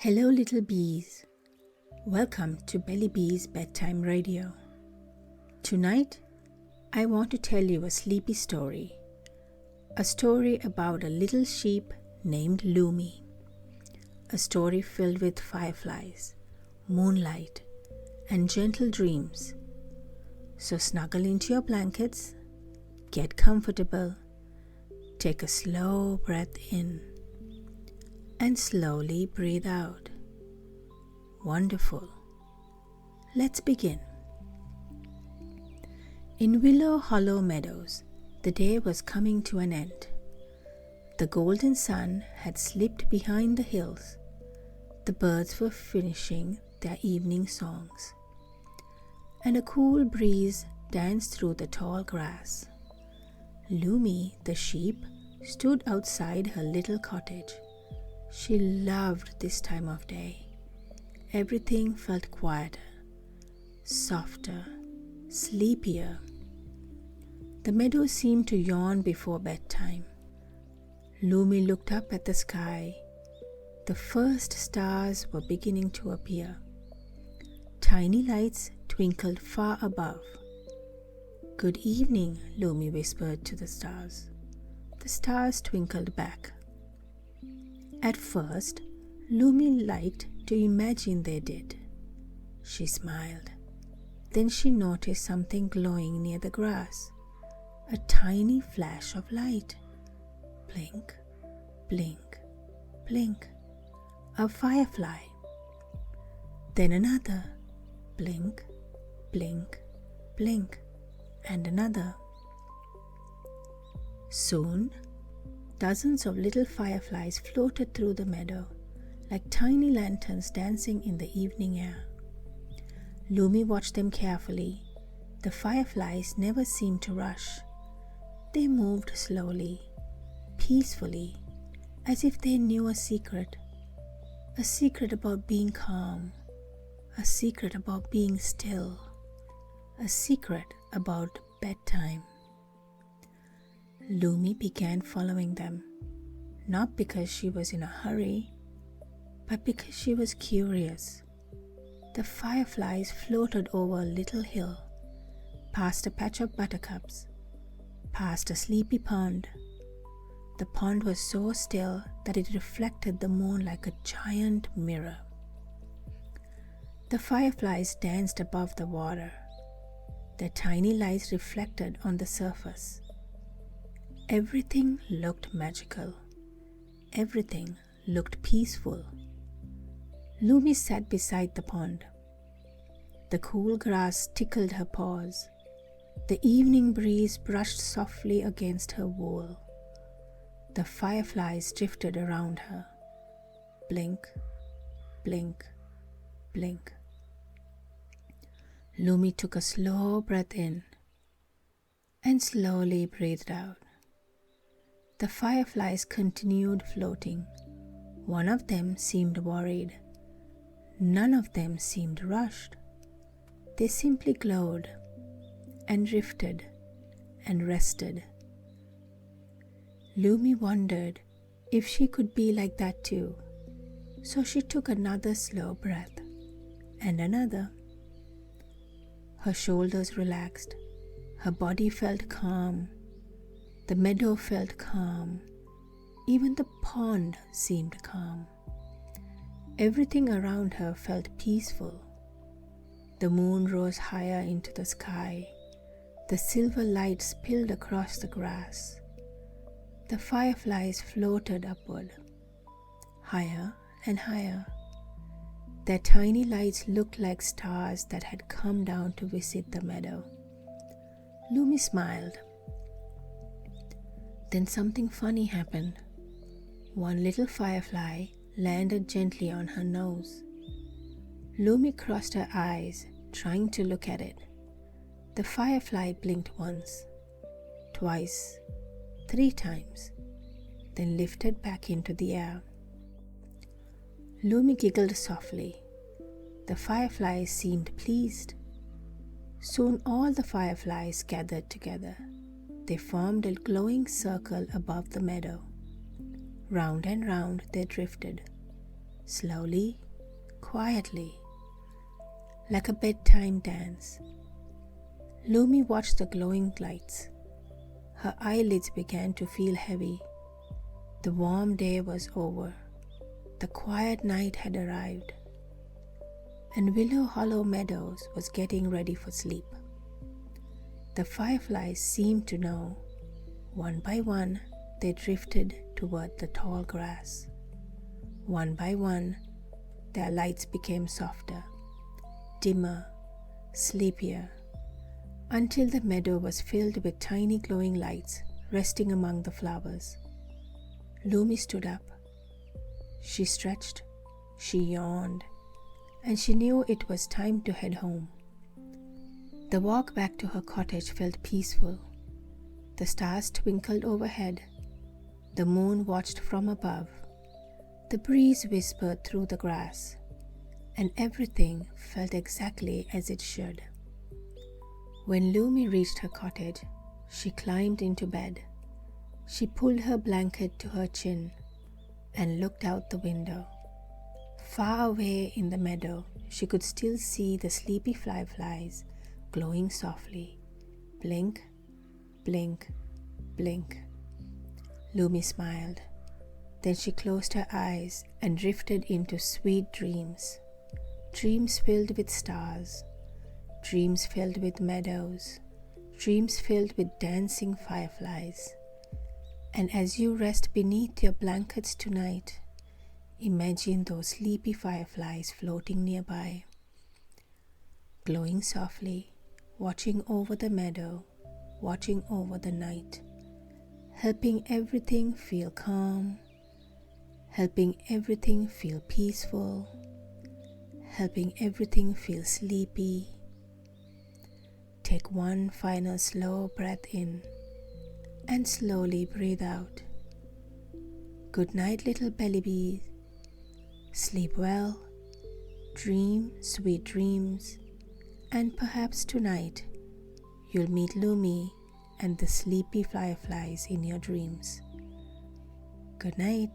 Hello, little bees. Welcome to Bellybees Bedtime Radio. Tonight, I want to tell you a sleepy story. A story about a little sheep named Lumi. A story filled with fireflies, moonlight, and gentle dreams. So snuggle into your blankets, get comfortable, take a slow breath in, and slowly breathe out. Wonderful. Let's begin. In Willow Hollow Meadows, the day was coming to an end. The golden sun had slipped behind the hills. The birds were finishing their evening songs, and a cool breeze danced through the tall grass. Lumi, the sheep, stood outside her little cottage. She loved this time of day. Everything felt quieter, softer, sleepier. The meadow seemed to yawn before bedtime. Lumi looked up at the sky. The first stars were beginning to appear. Tiny lights twinkled far above. "Good evening," Lumi whispered to the stars. The stars twinkled back. At first, Lumi liked to imagine they did. She smiled. Then she noticed something glowing near the grass. A tiny flash of light. Blink, blink, blink. A firefly. Then another. Blink, blink, blink. And another. Soon, dozens of little fireflies floated through the meadow, like tiny lanterns dancing in the evening air. Lumi watched them carefully. The fireflies never seemed to rush. They moved slowly, peacefully, as if they knew a secret about being calm, a secret about being still, a secret about bedtime. Lumi began following them, not because she was in a hurry, but because she was curious. The fireflies floated over a little hill, past a patch of buttercups, past a sleepy pond. The pond was so still that it reflected the moon like a giant mirror. The fireflies danced above the water. Their tiny lights reflected on the surface. Everything looked magical. Everything looked peaceful. Lumi sat beside the pond. The cool grass tickled her paws. The evening breeze brushed softly against her wool. The fireflies drifted around her. Blink, blink, blink. Lumi took a slow breath in and slowly breathed out. The fireflies continued floating. One of them seemed worried. None of them seemed rushed. They simply glowed and drifted and rested. Lumi wondered if she could be like that too. So she took another slow breath and another. Her shoulders relaxed. Her body felt calm. The meadow felt calm. Even the pond seemed calm. Everything around her felt peaceful. The moon rose higher into the sky. The silver light spilled across the grass. The fireflies floated upward, higher and higher. Their tiny lights looked like stars that had come down to visit the meadow. Lumi smiled. Then something funny happened. One little firefly landed gently on her nose. Lumi crossed her eyes, trying to look at it. The firefly blinked once, twice, 3 times, then lifted back into the air. Lumi giggled softly. The fireflies seemed pleased. Soon all the fireflies gathered together. They formed a glowing circle above the meadow. Round and round they drifted. slowly, quietly, like a bedtime dance. Lumi watched the glowing lights. Her eyelids began to feel heavy. The warm day was over. The quiet night had arrived, and Willow Hollow Meadows was getting ready for sleep. The fireflies seemed to know. One by one, they drifted toward the tall grass. One by one, their lights became softer, dimmer, sleepier, until the meadow was filled with tiny glowing lights resting among the flowers. Lumi stood up. She stretched, she yawned, and she knew it was time to head home. The walk back to her cottage felt peaceful. The stars twinkled overhead. The moon watched from above. The breeze whispered through the grass, and everything felt exactly as it should. When Lumi reached her cottage, she climbed into bed. She pulled her blanket to her chin and looked out the window. Far away in the meadow, she could still see the sleepy fireflies glowing softly. Blink, blink, blink. Lumi smiled. Then she closed her eyes and drifted into sweet dreams. Dreams filled with stars. Dreams filled with meadows. Dreams filled with dancing fireflies. And as you rest beneath your blankets tonight, imagine those sleepy fireflies floating nearby, glowing softly, watching over the meadow, watching over the night, helping everything feel calm, helping everything feel peaceful, helping everything feel sleepy. Take one final slow breath in and slowly breathe out. Good night, little Bellybees. Sleep well, dream sweet dreams, and perhaps tonight you'll meet Lumi and the sleepy fireflies in your dreams. Good night.